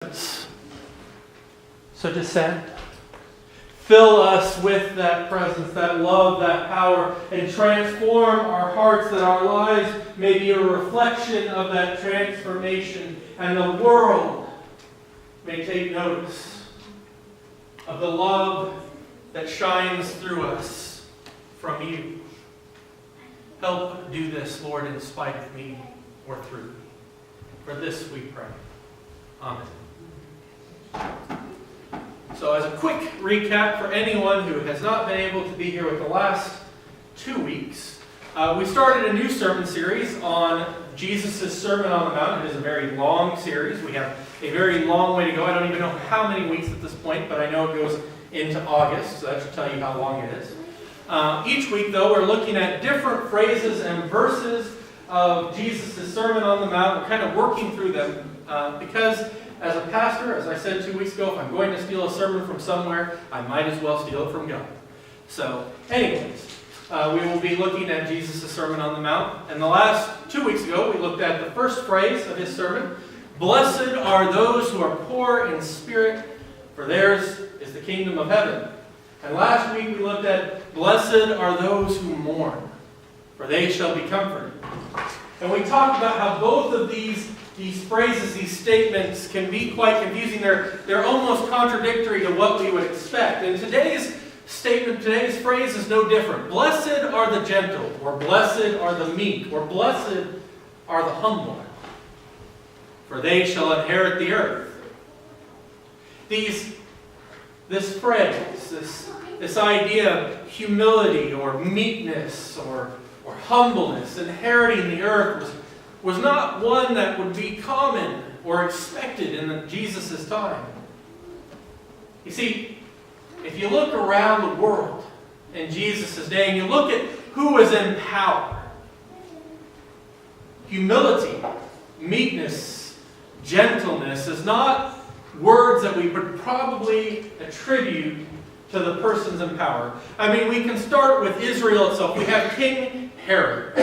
presence. So descend. Fill us with that presence, that love, that power, and transform our hearts that our lives may be a reflection of that transformation, and the world may take notice of the love that shines through us from you. Help do this, Lord, in spite of me or through me. For this we pray. Amen. So as a quick recap for anyone who has not been able to be here with the last 2 weeks, we started a new sermon series on Jesus' Sermon on the Mount. It is a very long series. We have a very long way to go. I don't even know how many weeks at this point, but I know it goes into August, so that should tell you how long it is. Each week, though, we're looking at different phrases and verses of Jesus' Sermon on the Mount. We're kind of working through them because as a pastor, as I said 2 weeks ago, if I'm going to steal a sermon from somewhere, I might as well steal it from God. So, anyways, we will be looking at Jesus' Sermon on the Mount. And the last 2 weeks ago, we looked at the first phrase of his sermon. Blessed are those who are poor in spirit, for theirs is the kingdom of heaven. And last week we looked at blessed are those who mourn, for they shall be comforted. And we talked about how both of these phrases, these statements can be quite confusing. They're almost contradictory to what we would expect. And today's statement, today's phrase is no different. Blessed are the gentle, or blessed are the meek, or blessed are the humble, for they shall inherit the earth. This phrase, this idea of humility or meekness or humbleness, inheriting the earth, was not one that would be common or expected in Jesus' time. You see, if you look around the world in Jesus' day and you look at who was in power, humility, meekness, gentleness is not words that we would probably attribute to the persons in power. I mean, we can start with Israel itself. We have King Herod.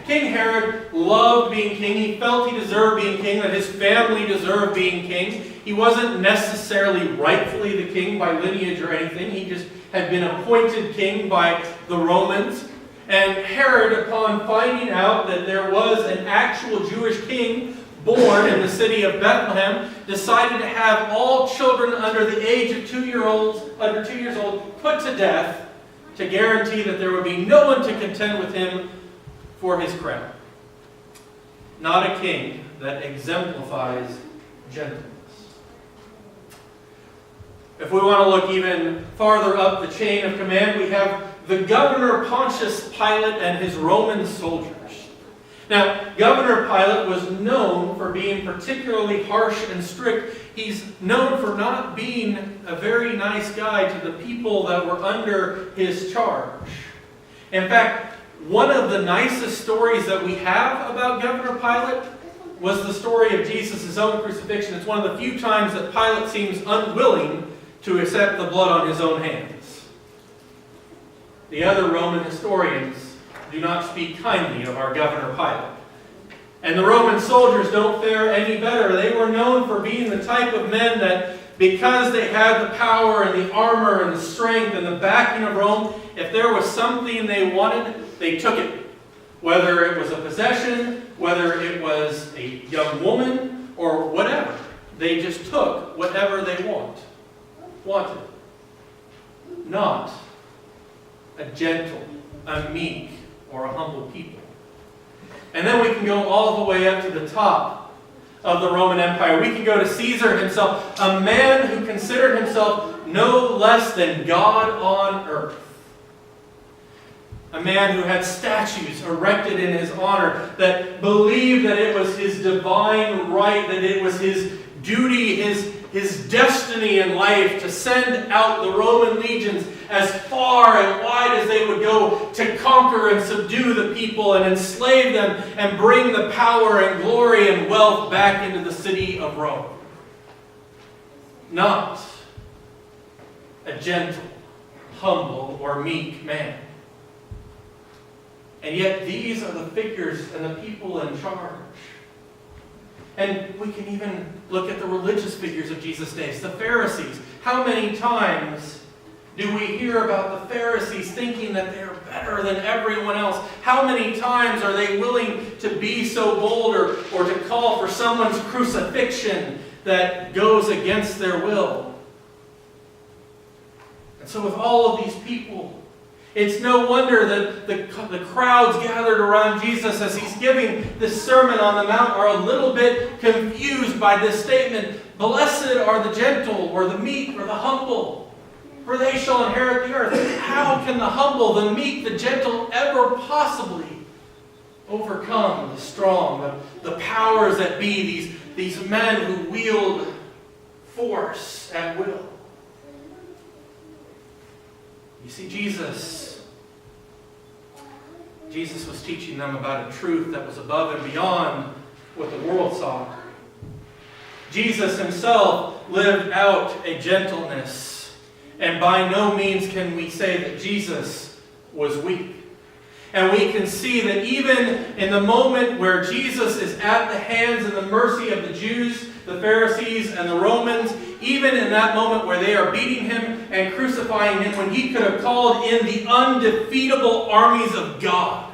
King Herod loved being king. He felt he deserved being king, that his family deserved being king. He wasn't necessarily rightfully the king by lineage or anything. He just had been appointed king by the Romans. And Herod, upon finding out that there was an actual Jewish king born in the city of Bethlehem, decided to have all children under the age of 2 years old put to death to guarantee that there would be no one to contend with him for his crown. Not a king that exemplifies gentleness. If we want to look even farther up the chain of command, we have the governor Pontius Pilate and his Roman soldiers. Now, Governor Pilate was known for being particularly harsh and strict. He's known for not being a very nice guy to the people that were under his charge. In fact, one of the nicest stories that we have about Governor Pilate was the story of Jesus' own crucifixion. It's one of the few times that Pilate seems unwilling to accept the blood on his own hands. The other Roman historians do not speak kindly of our Governor Pilate. And the Roman soldiers don't fare any better. They were known for being the type of men that, because they had the power and the armor and the strength and the backing of Rome, if there was something they wanted, they took it. Whether it was a possession, whether it was a young woman, or whatever. They just took whatever they wanted. Not a gentle, a meek, or a humble people. And then we can go all the way up to the top of the Roman Empire. We can go to Caesar himself, a man who considered himself no less than God on earth. A man who had statues erected in his honor, that believed that it was his divine right, that it was his duty, his destiny in life to send out the Roman legions as far and wide as they would go to conquer and subdue the people and enslave them and bring the power and glory and wealth back into the city of Rome. Not a gentle, humble, or meek man. And yet these are the figures and the people in charge. And we can even look at the religious figures of Jesus' days, the Pharisees. How many times do we hear about the Pharisees thinking that they're better than everyone else? How many times are they willing to be so bold or to call for someone's crucifixion that goes against their will? And so with all of these people, it's no wonder that the crowds gathered around Jesus as he's giving this Sermon on the Mount are a little bit confused by this statement, "Blessed are the gentle," or the meek, or the humble, for they shall inherit the earth. How can the humble, the meek, the gentle ever possibly overcome the strong, the powers that be, these men who wield force at will? You see, Jesus was teaching them about a truth that was above and beyond what the world saw. Jesus himself lived out a gentleness, and by no means can we say that Jesus was weak. And we can see that even in the moment where Jesus is at the hands and the mercy of the Jews, the Pharisees, and the Romans, even in that moment where they are beating him and crucifying him, when he could have called in the undefeatable armies of God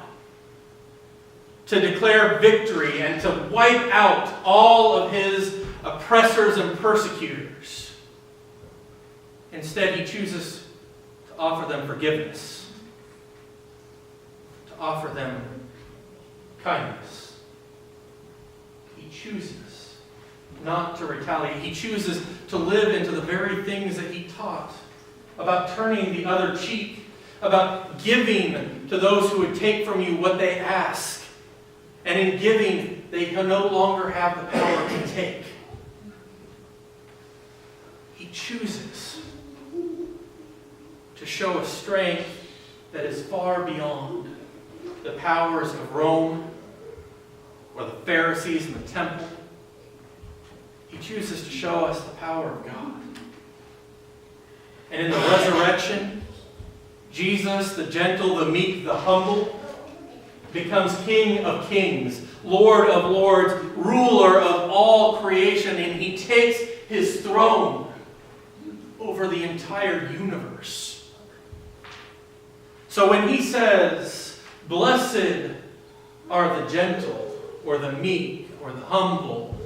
to declare victory and to wipe out all of his oppressors and persecutors, instead he chooses to offer them forgiveness, to offer them kindness. He chooses not to retaliate. He chooses to live into the very things that he taught about turning the other cheek, about giving to those who would take from you what they ask. And in giving, they no longer have the power to take. He chooses to show a strength that is far beyond the powers of Rome or the Pharisees in the temple. He chooses to show us the power of God. And in the resurrection, Jesus, the gentle, the meek, the humble, becomes King of kings, Lord of lords, ruler of all creation, and he takes his throne over the entire universe. So when he says, "Blessed are the gentle," or the meek, or the humble,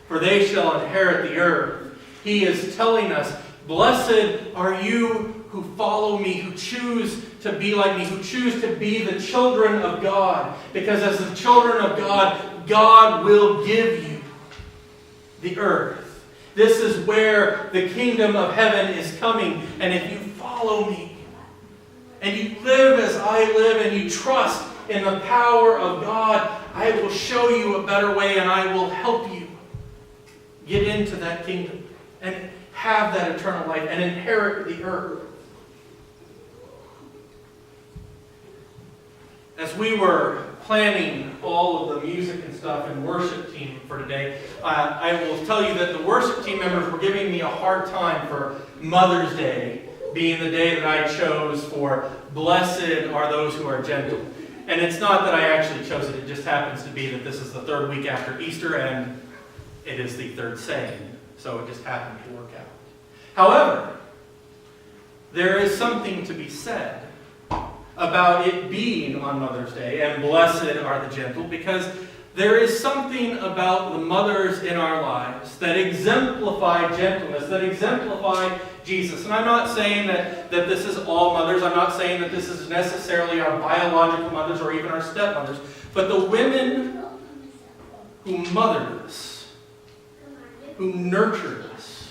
for they shall inherit the earth, he is telling us, blessed are you who follow me, who choose to be like me, who choose to be the children of God. Because as the children of God, God will give you the earth. This is where the kingdom of heaven is coming. And if you follow me, and you live as I live, and you trust in the power of God, I will show you a better way, and I will help you get into that kingdom and have that eternal life and inherit the earth. As we were planning all of the music and stuff and worship team for today, I will tell you that the worship team members were giving me a hard time for Mother's Day being the day that I chose for blessed are those who are gentle. And it's not that I actually chose it, it just happens to be that this is the third week after Easter and it is the third saying, so it just happened to work out. However, there is something to be said about it being on Mother's Day, and blessed are the gentle, because there is something about the mothers in our lives that exemplify gentleness, that exemplify Jesus. And I'm not saying that this is all mothers. I'm not saying that this is necessarily our biological mothers or even our stepmothers. But the women who mothered us, who nurtured us,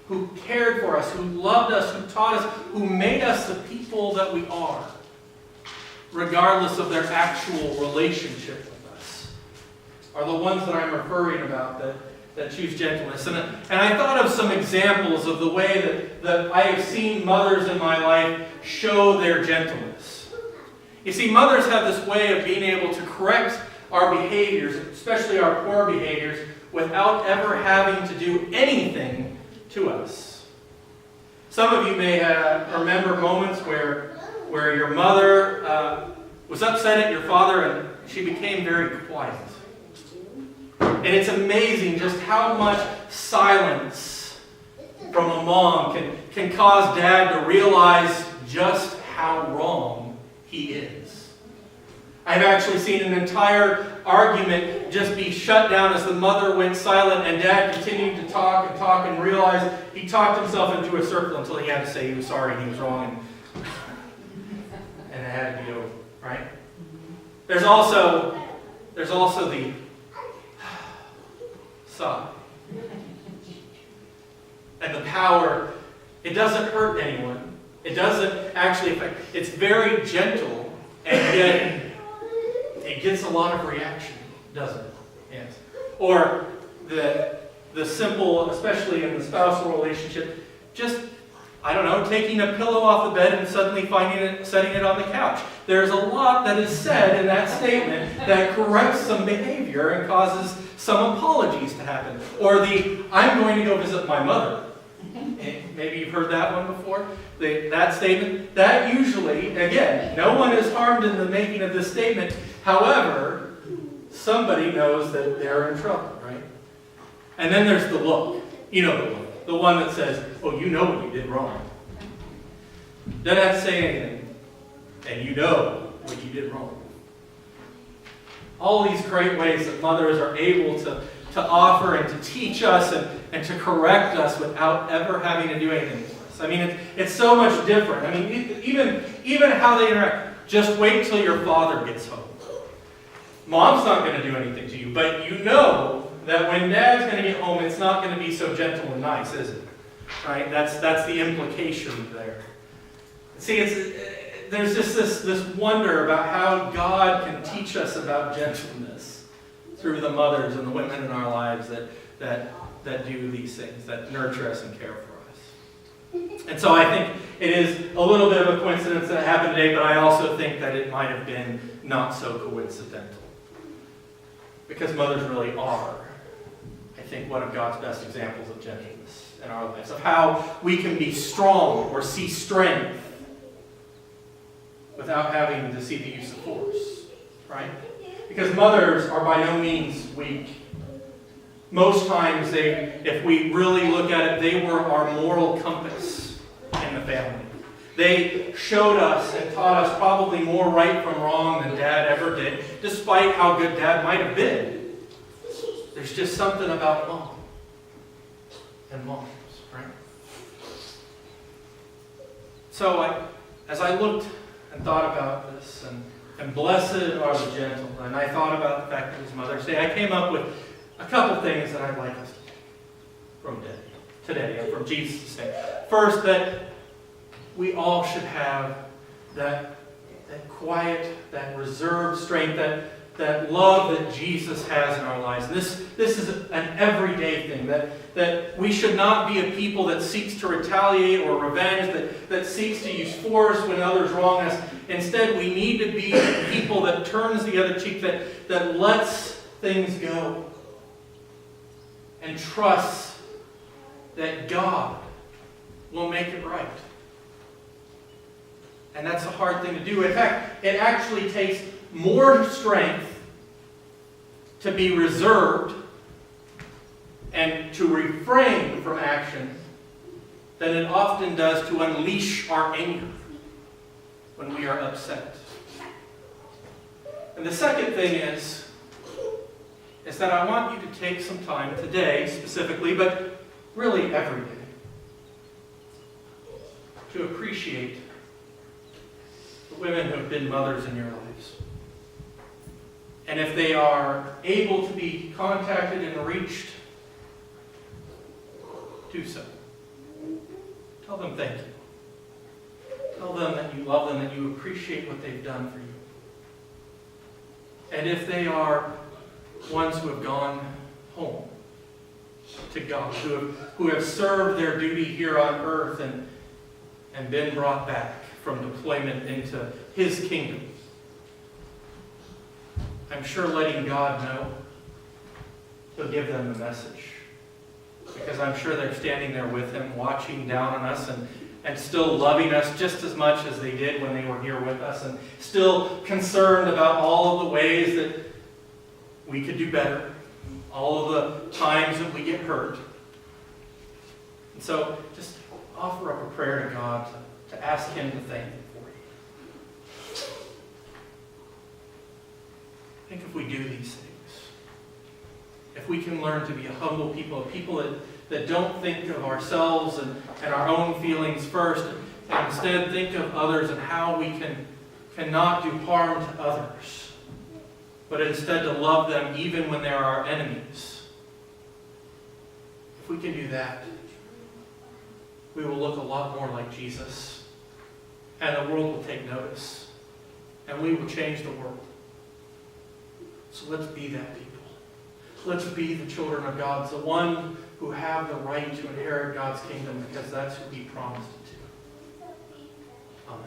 who cared for us, who loved us, who taught us, who made us the people that we are, regardless of their actual relationship with us, are the ones that I'm referring about that choose gentleness. And I thought of some examples of the way that I have seen mothers in my life show their gentleness. You see, mothers have this way of being able to correct our behaviors, especially our poor behaviors, without ever having to do anything to us. Some of you may remember moments where your mother was upset at your father and she became very quiet. And it's amazing just how much silence from a mom can cause dad to realize just how wrong he is. I've actually seen an entire argument just be shut down as the mother went silent and dad continued to talk and realized he talked himself into a circle until he had to say he was sorry and he was wrong and it had to be over, right? There's also the sigh. And the power, it doesn't hurt anyone. It doesn't actually affect. It's very gentle, and yet it gets a lot of reaction, doesn't it? Yes. Or the simple, especially in the spousal relationship, just, I don't know, taking a pillow off the bed and suddenly setting it on the couch. There's a lot that is said in that statement that corrects some behavior and causes some apologies to happen. Or I'm going to go visit my mother. Maybe you've heard that one before. That statement, that usually, again, no one is harmed in the making of this statement. However, somebody knows that they're in trouble, right? And then there's the look. You know the look. The one that says, oh, you know what you did wrong. Doesn't have to say anything. And you know what you did wrong. All these great ways that mothers are able to offer and to teach us and to correct us without ever having to do anything for us. I mean, it's so much different. I mean, even how they interact. Just wait till your father gets home. Mom's not going to do anything to you, but you know that when dad's going to get home, it's not going to be so gentle and nice, is it? Right? That's the implication there. See, there's just this wonder about how God can teach us about gentleness through the mothers and the women in our lives that do these things, that nurture us and care for us. And so I think it is a little bit of a coincidence that it happened today, but I also think that it might have been not so coincidental. Because mothers really are, I think, one of God's best examples of gentleness in our lives, of how we can be strong or see strength without having to see the use of force, right? Because mothers are by no means weak. Most times, if we really look at it, they were our moral compass in the family. They showed us and taught us probably more right from wrong than Dad ever did, despite how good Dad might have been. There's just something about mom and moms, right? So as I looked and thought about this, and blessed are the gentle, and I thought about the fact that it was Mother's Day, I came up with a couple things that I'd like us to do from today, and from Jesus' name. First, that we all should have that quiet, that reserved strength, that love that Jesus has in our lives. And this is an everyday thing, that we should not be a people that seeks to retaliate or revenge, that seeks to use force when others wrong us. Instead, we need to be people that turns the other cheek, that lets things go and trusts that God will make it right. And that's a hard thing to do. In fact, it actually takes more strength to be reserved and to refrain from action than it often does to unleash our anger when we are upset. And the second thing is that I want you to take some time today specifically, but really every day, to appreciate the women who have been mothers in your lives. And if they are able to be contacted and reached, do so. Tell them thank you. Tell them that you love them, that you appreciate what they've done for you. And if they are ones who have gone home to God, who have served their duty here on earth and been brought back from deployment into His kingdom, I'm sure letting God know will give them the message. Because I'm sure they're standing there with Him, watching down on us and still loving us just as much as they did when they were here with us, and still concerned about all of the ways that we could do better, all of the times that we get hurt. And so just offer up a prayer to God to ask Him to thank Him for you. I think if we do these things, if we can learn to be a humble people, that don't think of ourselves and our own feelings first, and instead think of others and how we cannot do harm to others, but instead to love them even when they're our enemies. If we can do that, we will look a lot more like Jesus, and the world will take notice, and we will change the world. So let's be that people. Let's be the children of God, the one who have the right to inherit God's kingdom, because that's who He promised it to. Amen.